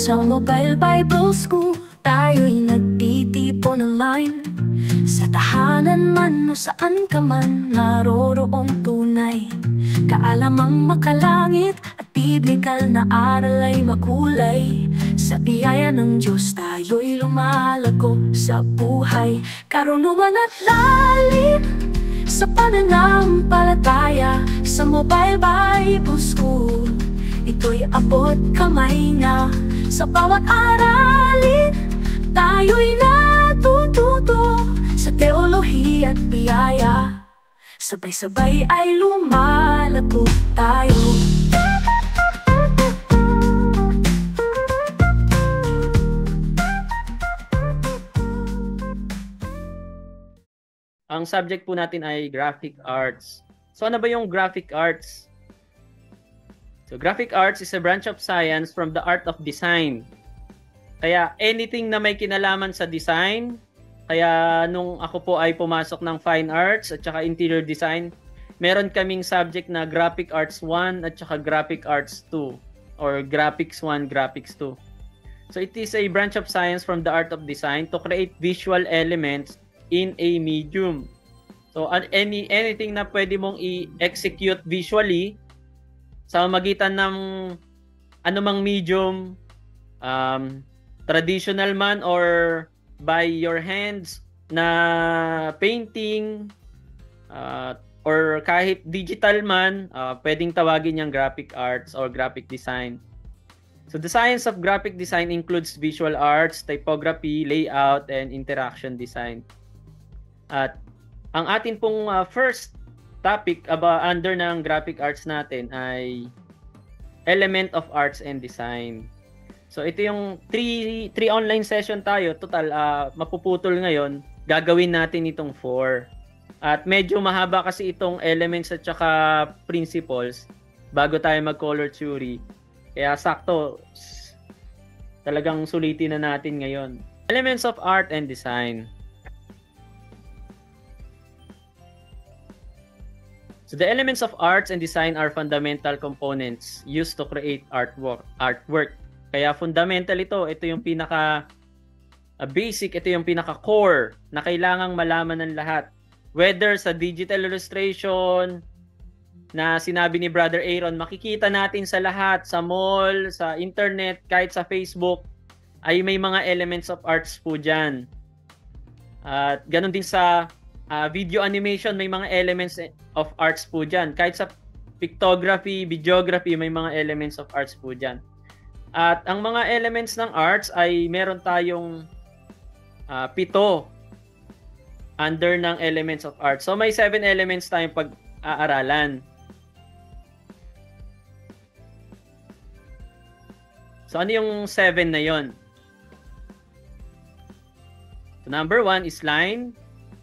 Sa Mobile Bible School, tayo'y nagtitipon online. Sa tahanan man o saan ka man, naroroong tunay kaalamang makalangit at biblikal na aral ay makulay. Sa biyaya ng Diyos tayo'y lumalago sa buhay, karunungan at lalim sa pananampalataya. Sa Mobile Bible School, ito'y abot kamay na. Sa bawat aralin, tayo'y natututo sa teolohiya at biyaya. Sabay-sabay ay lumalago tayo. Ang subject po natin ay graphic arts. So ano ba yung graphic arts? So graphic arts is a branch of science from the art of design. Kaya anything na may kinalaman sa design, kaya nung ako po ay pumasok ng fine arts at saka interior design, meron kaming subject na graphic arts 1 at saka graphic arts 2 or graphics 1, graphics 2. So it is a branch of science from the art of design to create visual elements in a medium. So anything na pwede mong i-execute visually sa magitan ng anumang medium, traditional man or by your hands na painting, or kahit digital man, pwedeng tawagin niyang graphic arts or graphic design. So the science of graphic design includes visual arts, typography, layout, and interaction design. At ang atin pong first topic under ng graphic arts natin ay element of arts and design. So ito yung three online session tayo. Total, mapuputol ngayon. Gagawin natin itong 4. At medyo mahaba kasi itong elements at saka principles bago tayo mag-color theory. Kaya sakto, talagang sulitin na natin ngayon. Elements of art and design. So the elements of arts and design are fundamental components used to create artwork. Kaya fundamental ito yung pinaka basic, ito yung pinaka core na kailangang malaman ng lahat. Whether sa digital illustration na sinabi ni Brother Aaron, makikita natin sa lahat, sa mall, sa internet, kahit sa Facebook, ay may mga elements of arts po dyan. At ganun din sa video animation, may mga elements of arts po dyan. Kahit sa pictography, videography, may mga elements of arts po dyan. At ang mga elements ng arts ay meron tayong 7 under ng elements of arts. So may 7 elements tayong pag-aaralan. So ano yung 7 na yon? So number 1 is line.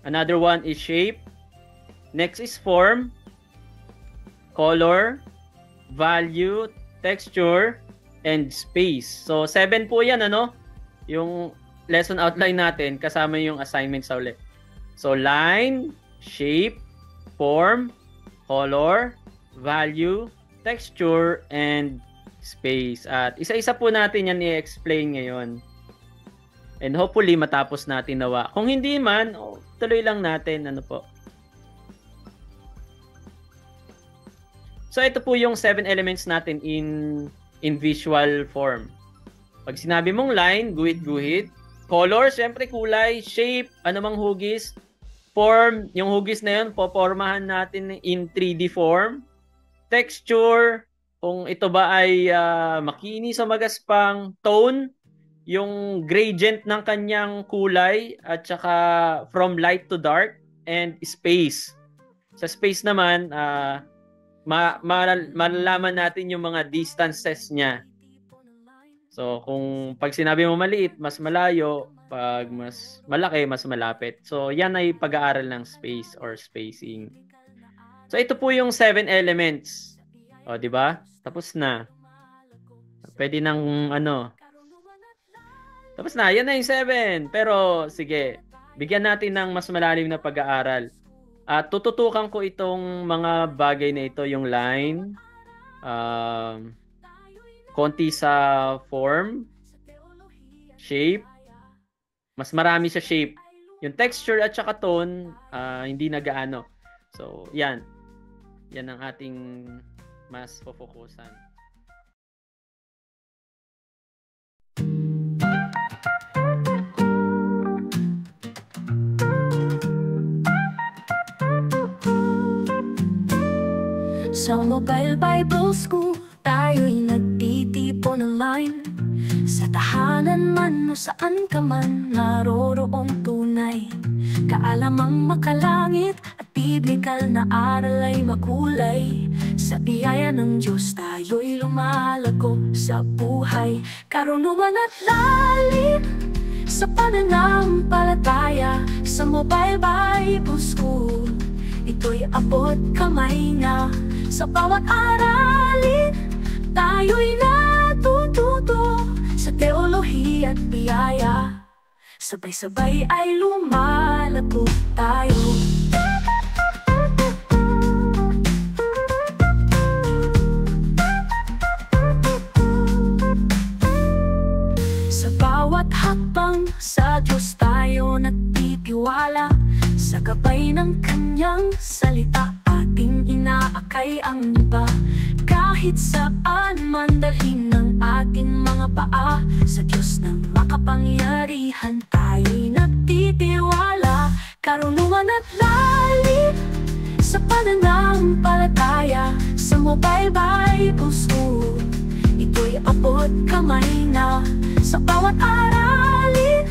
Another one is shape. Next is form, color, value, texture, and space. So 7 po yan, ano? Yung lesson outline natin kasama yung assignment sa ulit. So line, shape, form, color, value, texture, and space. At isa-isa po natin yan i-explain ngayon. And hopefully matapos natin nawa. Kung hindi man, tuloy lang natin, ano po. So ito po yung 7 elements natin in visual form. Pag sinabi mong line, guhit-guhit. Color, syempre kulay. Shape, anumang hugis. Form, yung hugis na yun, popormahan natin in 3D form. Texture, kung ito ba ay makinis o magaspang. Tone, yung gradient ng kanyang kulay at saka from light to dark. And space. Sa space naman, malalaman natin yung mga distances niya. So, kung pag sinabi mo maliit, mas malayo. Pag mas malaki, mas malapit. So, yan ay pag-aaral ng space or spacing. So, ito po yung 7 elements. O, di ba? Tapos na. Pwede nang tapos na. Yan na yung 7. Pero, sige. Bigyan natin ng mas malalim na pag-aaral. Tututukan ko itong mga bagay na ito. Yung line. Konti sa form. shape. Mas marami sa shape. Yung texture at saka tone, hindi na gaano. So, yan. Yan ang ating mas focusan. Sa Mobile Bible School, tayo'y nagtitipon online. Sa tahanan man o saan ka man, naroroong tunay. Kaalamang makalangit at biblikal na aral ay makulay. Sa biyaya ng Diyos tayo'y lumalago sa buhay. Karunungan at lalim sa pananampalataya. Sa Mobile Bible School, ito'y abot kamay na. Sa bawat aralin, tayo'y natututo sa teolohiya at biyaya. Sabay-sabay ay lumalago tayo. Sa bawat hakbang, sa Diyos tayo nagtitiwala. Sa gabay ng Kanyang salita, ating inaakay ang iba. Kahit saan man dalhin ng ating mga paa, sa Diyos na makapangyarihan tayo'y nagtitiwala. Karunungan at lalim sa pananampalataya. Sa Mobile Bible School, ito'y abot kamay na. Sa bawat aralin,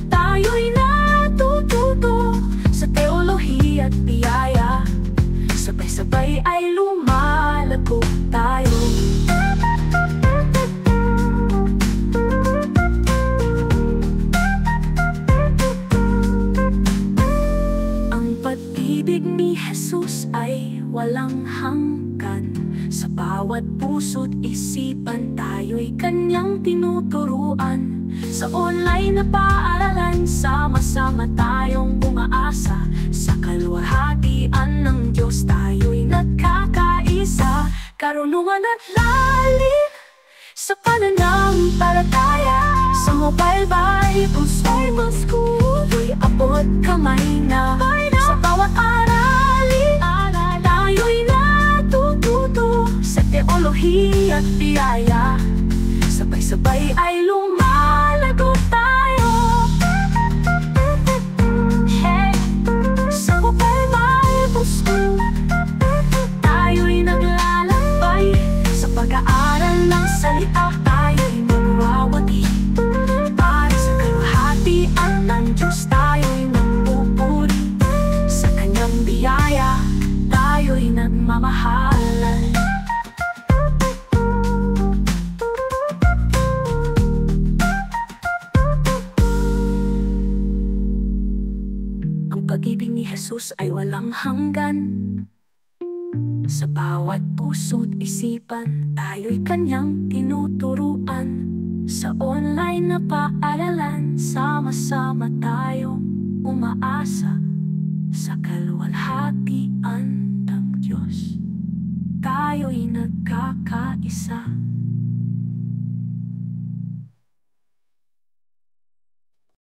tayo'y natututo sa teolohiya at biyaya. Sabay-sabay ay lumalago tayo. Ang pag-ibig ni Jesus ay walang hanggan. Sa bawat puso't isipan, tayo'y Kanyang tinuturuan. Sa online na paaralan, sama-sama tayong umaasa. Sa kaluwalhatian ng Diyos, tayo'y nagkakaisa. Karunungan at lalim sa pananampalataya. Sa Mobile Bible School, ito'y abot kamay na. Sa bawat aralin, tayo'y natututo sa teolohiya at biyaya. Sabay-sabay ay lumalago tayo. Hey, sa Mobile Bible School, tayo'y naglalakbay. Sa pag-aaral ng salita, tayo'y magwawagi. Para sa kaluwalhatian ng Diyos, tayo'y magpupuri. Sa Kanyang biyaya, tayo'y nagmamahalan. Pag-ibig ni Jesus ay walang hanggan. Sa bawat puso't isipan, tayo'y Kanyang tinuturuan. Sa online na paaralan, sama-sama tayong umaasa. Sa kaluwalhatian ng Diyos, tayo'y nagkakaisa.